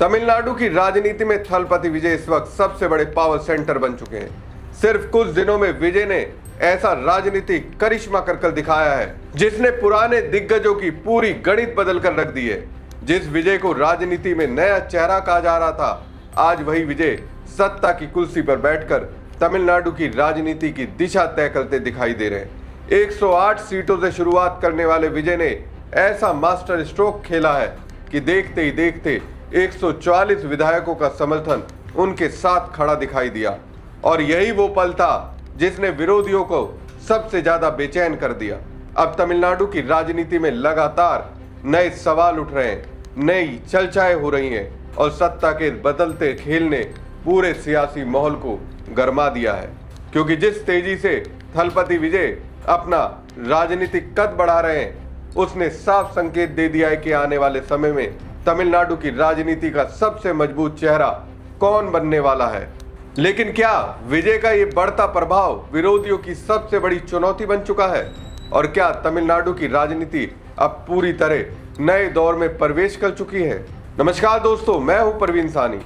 तमिलनाडु की राजनीति में थलपति विजय इस वक्त सबसे बड़े पावर सेंटर बन चुके हैं। सिर्फ कुछ दिनों में विजय ने ऐसा राजनीतिक करिश्मा कर दिखाया है जिसने पुराने दिग्गजों की पूरी गणित बदल कर रख दी है। जिस विजय को राजनीति में नया चेहरा कहा जा रहा था, आज वही विजय सत्ता की कुर्सी पर बैठकर तमिलनाडु की राजनीति की दिशा तय करते दिखाई दे रहे हैं। 108 सीटों से शुरुआत करने वाले विजय ने ऐसा मास्टर स्ट्रोक खेला है कि देखते ही देखते 144 विधायकों का समर्थन उनके साथ खड़ा दिखाई दिया और यही वो पल था जिसने विरोधियों को सबसे ज्यादा बेचैन कर दिया। अब तमिलनाडु की राजनीति में लगातार नए सवाल उठ रहे हैं, नई चर्चाएं हो रही हैं और सत्ता के बदलते खेल ने पूरे सियासी माहौल को गरमा दिया है। क्योंकि जिस तेजी से थलपति विजय अपना राजनीतिक कद बढ़ा रहे हैं, उसने साफ संकेत दे दिया है कि आने वाले समय में तमिलनाडु की राजनीति का सबसे मजबूत चेहरा कौन बनने वाला है। लेकिन क्या विजय का ये बढ़ता प्रभाव विरोधियों की सबसे बड़ी चुनौती बन चुका है? और क्या तमिलनाडु की राजनीति अब पूरी तरह नए दौर में प्रवेश कर चुकी है? नमस्कार दोस्तों, मैं हूं परवीन सानी।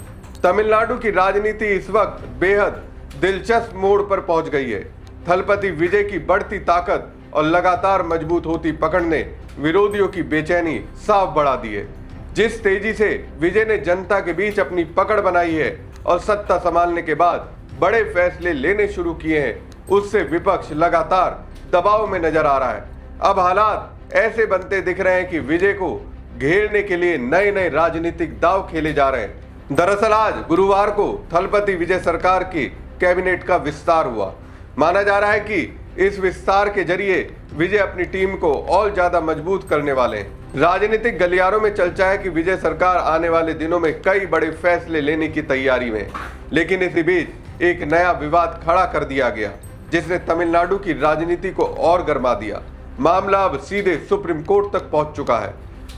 तमिलनाडु की राजनीति इस वक्त बेहद दिलचस्प मोड़ पर पहुंच गई है। थलपति विजय की बढ़ती ताकत और लगातार मजबूत होती पकड़ ने विरोधियों की बेचैनी साफ बढ़ा दी है। जिस तेजी से विजय ने जनता के बीच अपनी पकड़ बनाई है और सत्ता संभालने के बाद बड़े फैसले लेने शुरू किए हैं, उससे विपक्ष लगातार दबाव में नजर आ रहा है। अब हालात ऐसे बनते दिख रहे हैं कि विजय को घेरने के लिए नए नए राजनीतिक दांव खेले जा रहे हैं। दरअसल आज गुरुवार को थलपति विजय सरकार की कैबिनेट का विस्तार हुआ। माना जा रहा है कि इस विस्तार के जरिए विजय अपनी टीम को और ज्यादा मजबूत करने वाले हैं। राजनीतिक गलियारों में चर्चा है कि विजय सरकार आने वाले दिनों में कई बड़े फैसले लेने की तैयारी में है। लेकिन इसी बीच एक नया विवाद खड़ा कर दिया गया जिसने तमिलनाडु की राजनीति को और गर्मा दिया। मामला अब सीधे सुप्रीम कोर्ट तक पहुंच चुका है।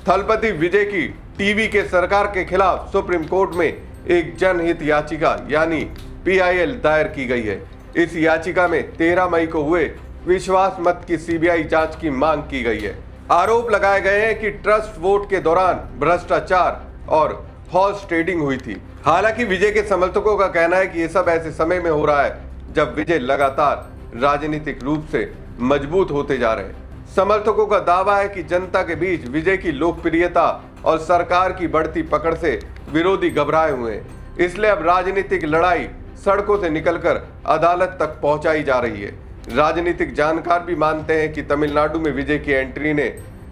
थलपति विजय की टीवी के सरकार के खिलाफ सुप्रीम कोर्ट में एक जनहित याचिका यानी PIL दायर की गई है। इस याचिका में 13 मई को हुए विश्वास मत की CBI जांच की मांग की गई है। आरोप लगाए गए हैं कि ट्रस्ट वोट के दौरान भ्रष्टाचार और हॉर्स ट्रेडिंग हुई थी। हालांकि विजय के समर्थकों का कहना है कि यह सब ऐसे समय में हो रहा है जब विजय लगातार राजनीतिक रूप से मजबूत होते जा रहे हैं। समर्थकों का दावा है कि जनता के बीच विजय की लोकप्रियता और सरकार की बढ़ती पकड़ से विरोधी घबराए हुए हैं, इसलिए अब राजनीतिक लड़ाई सड़कों से निकलकर अदालत तक पहुंचाई जा रही है। राजनीतिक जानकार भी मानते हैं कि तमिलनाडु में विजय की एंट्री ने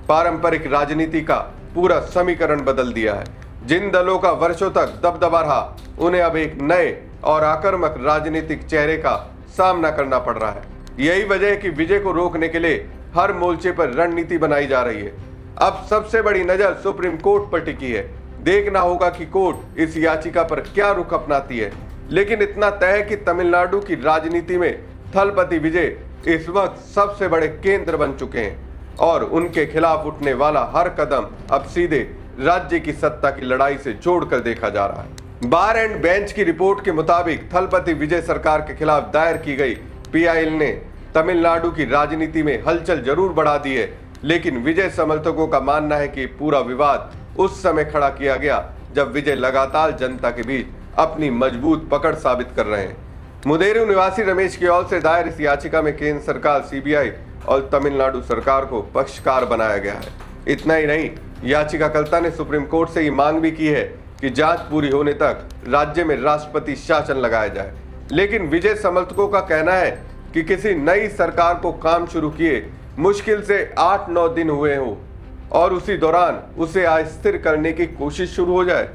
पारंपरिक राजनीति का पूरा समीकरण बदल दिया है। जिन दलों का वर्षों तक दबदबा रहा, उन्हें अब एक नए और आक्रामक राजनीतिक चेहरे का सामना करना पड़ रहा है। यही वजह है कि विजय को रोकने के लिए हर मोर्चे पर रणनीति बनाई जा रही है। अब सबसे बड़ी नजर सुप्रीम कोर्ट पर टिकी है। देखना होगा कि कोर्ट इस याचिका पर क्या रुख अपनाती है। लेकिन इतना तय है कि तमिलनाडु की राजनीति में थलपति विजय इस वक्त सबसे बड़े केंद्र बन चुके हैं और उनके खिलाफ उठने वाला हर कदम अब सीधे राज्य की सत्ता की लड़ाई से जोड़कर देखा जा रहा है। बार एंड बेंच की रिपोर्ट के मुताबिक थलपति विजय सरकार के खिलाफ दायर की गई PIL ने तमिलनाडु की राजनीति में हलचल जरूर बढ़ा दी है। लेकिन विजय समर्थकों का मानना है कि पूरा विवाद उस समय खड़ा किया गया जब विजय लगातार जनता के बीच अपनी मजबूत पकड़ साबित कर रहे हैं। मुदेरू निवासी रमेश की ओर से दायर इस याचिका में केंद्र सरकार, CBI और तमिलनाडु सरकार को पक्षकार बनाया गया है। इतना ही नहीं, याचिकाकर्ता ने सुप्रीम कोर्ट से ये मांग भी की है कि जांच पूरी होने तक राज्य में राष्ट्रपति शासन लगाया जाए। लेकिन विजय समर्थकों का कहना है कि किसी नई सरकार को काम शुरू किए मुश्किल से 8-9 दिन हुए हो और उसी दौरान उसे अस्थिर करने की कोशिश शुरू हो जाए,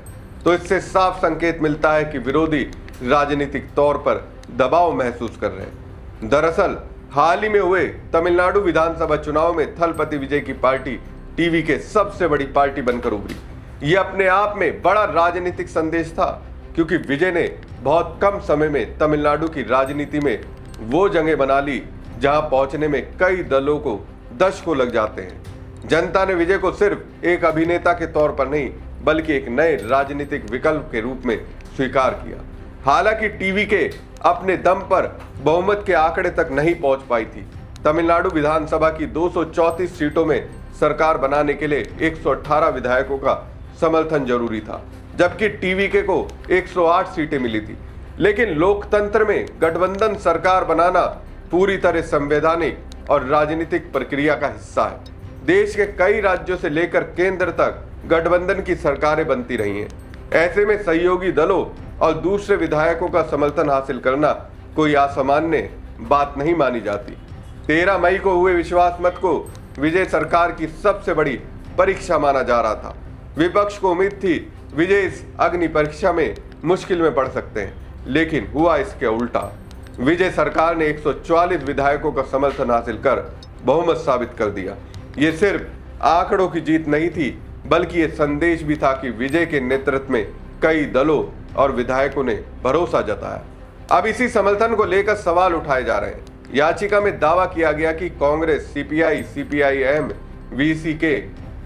तो इससे साफ संकेत मिलता है कि विरोधी राजनीतिक तौर पर दबाव महसूस कर रहे हैं। दरअसल हाल ही में हुए तमिलनाडु विधानसभा चुनाव में थलपति विजय की पार्टी टीवी के सबसे बड़ी पार्टी बनकर उभरी। ये अपने आप में बड़ा राजनीतिक संदेश था, क्योंकि विजय ने बहुत कम समय में तमिलनाडु की राजनीति में वो जगह बना ली जहां पहुंचने में कई दलों को दशकों लग जाते हैं। जनता ने विजय को सिर्फ एक अभिनेता के तौर पर नहीं, बल्कि एक नए राजनीतिक विकल्प के रूप में स्वीकार किया। हालांकि टीवी के अपने दम पर बहुमत के आंकड़े तक नहीं पहुंच पाई थी। तमिलनाडु विधानसभा की 234 सीटों में सरकार बनाने के लिए 118 विधायकों का समर्थन जरूरी था। जबकि टीवीके को 108 सीटें मिली थी। लेकिन लोकतंत्र में गठबंधन सरकार बनाना पूरी तरह संवैधानिक और राजनीतिक प्रक्रिया का हिस्सा है। देश के कई राज्यों से लेकर केंद्र तक गठबंधन की सरकारें बनती रही हैं। ऐसे में सहयोगी दलों और दूसरे विधायकों का समर्थन हासिल करना कोई असामान्य बात नहीं मानी जाती। 13 मई को हुए विश्वास मत को विजय सरकार की सबसे बड़ी परीक्षा माना जा रहा था। विपक्ष को उम्मीद थी विजय इस अग्नि परीक्षा में मुश्किल में पड़ सकते हैं, लेकिन हुआ इसके उल्टा। विजय सरकार ने 144 विधायकों का समर्थन हासिल कर बहुमत साबित कर दिया। ये सिर्फ आंकड़ों की जीत नहीं थी, बल्कि ये संदेश भी था कि विजय के नेतृत्व में कई दलों और विधायकों ने भरोसा जताया। अब इसी समर्थन को लेकर सवाल उठाए जा रहे हैं। याचिका में दावा किया गया कि Congress, CPI, CPIM, VCK,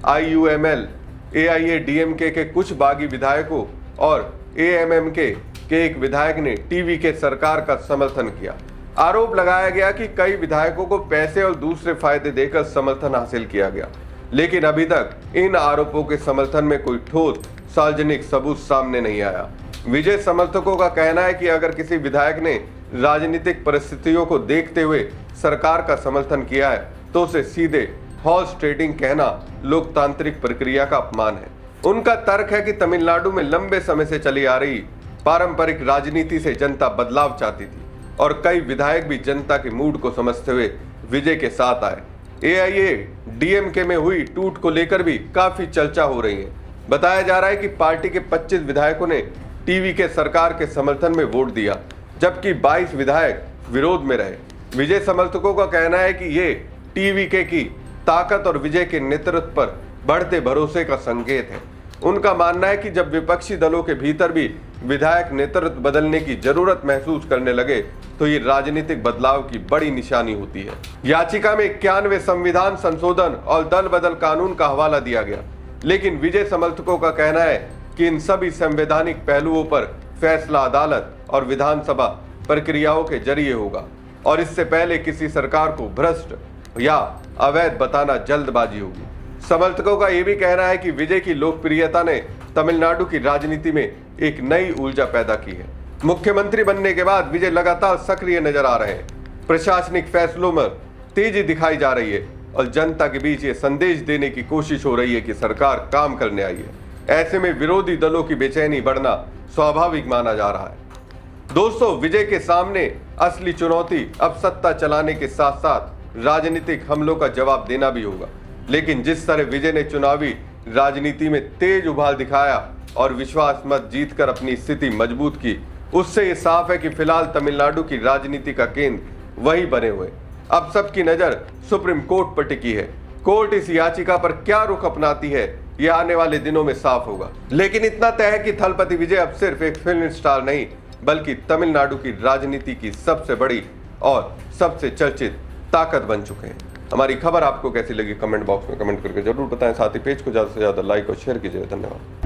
IUML, AIADMK के कुछ बागी विधायकों और एएमएमके के एक विधायक ने टीवीके सरकार का समर्थन किया। आरोप लगाया गया कि कई विधायकों को पैसे और दूसरे फायदे देकर समर्थन हासिल किया गया, लेकिन अभी तक इन आरोपों के समर्थन में कोई ठोस सार्वजनिक सबूत सामने नहीं आया। विजय समर्थकों का कहना है कि अगर किसी विधायक ने राजनीतिक परिस्थितियों को देखते हुए सरकार का समर्थन किया है तो उसे सीधे हॉर्स ट्रेडिंग कहना लोकतांत्रिक प्रक्रिया का अपमान है। उनका तर्क है कि तमिलनाडु में लंबे समय से चली आ रही पारंपरिक राजनीति से जनता बदलाव चाहती थी और कई विधायक भी जनता के मूड को समझते हुए विजय के साथ आए। एआईएडीएमके में हुई टूट को लेकर भी काफी चर्चा हो रही है। बताया जा रहा है कि पार्टी के 25 विधायकों ने टीवीके सरकार के समर्थन में वोट दिया, जबकि 22 विधायक विरोध में रहे। विजय समर्थकों का कहना है कि ये टीवीके की ताकत और विजय के नेतृत्व पर बढ़ते भरोसे का संकेत है। उनका मानना है कि जब विपक्षी दलों के भीतर भी विधायक नेतृत्व बदलने की जरूरत महसूस करने लगे तो ये राजनीतिक बदलाव की बड़ी निशानी होती है। याचिका में 91वें संविधान संशोधन और दल बदल कानून का हवाला दिया गया, लेकिन विजय समर्थकों का कहना है कि इन सभी संवैधानिक पहलुओं पर फैसला अदालत और विधानसभा प्रक्रियाओं के जरिए होगा और इससे पहले किसी सरकार को भ्रष्ट या अवैध बताना जल्दबाजी होगी। समर्थकों का यह भी कहना है कि विजय की लोकप्रियता ने तमिलनाडु की राजनीति में एक नई ऊर्जा पैदा की है। मुख्यमंत्री बनने के बाद विजय लगातार सक्रिय नजर आ रहे हैं। प्रशासनिक फैसलों में तेजी दिखाई जा रही है और जनता के बीच ये संदेश देने की कोशिश हो रही है कि सरकार काम करने आई है। ऐसे में विरोधी दलों की बेचैनी बढ़ना स्वाभाविक माना जा रहा है। दोस्तों, विजय के सामने असली चुनौती अब सत्ता चलाने के साथ साथ राजनीतिक हमलों का जवाब देना भी होगा। लेकिन जिस तरह विजय ने चुनावी राजनीति में तेज उबाल दिखाया और विश्वास मत जीतकर अपनी स्थिति मजबूत की, उससे ये साफ है कि फिलहाल तमिलनाडु की राजनीति का केंद्र वही बने हुए। अब सबकी नजर सुप्रीम कोर्ट पर टिकी है। कोर्ट इस याचिका पर क्या रुख अपनाती है यह आने वाले दिनों में साफ होगा। लेकिन इतना तय है कि थलपति विजय अब सिर्फ एक फिल्म स्टार नहीं, बल्कि तमिलनाडु की राजनीति की सबसे बड़ी और सबसे चर्चित ताकत बन चुके हैं। हमारी खबर आपको कैसी लगी कमेंट बॉक्स में कमेंट करके जरूर बताएं। साथ ही पेज को ज्यादा से ज्यादा लाइक और शेयर कीजिए। धन्यवाद।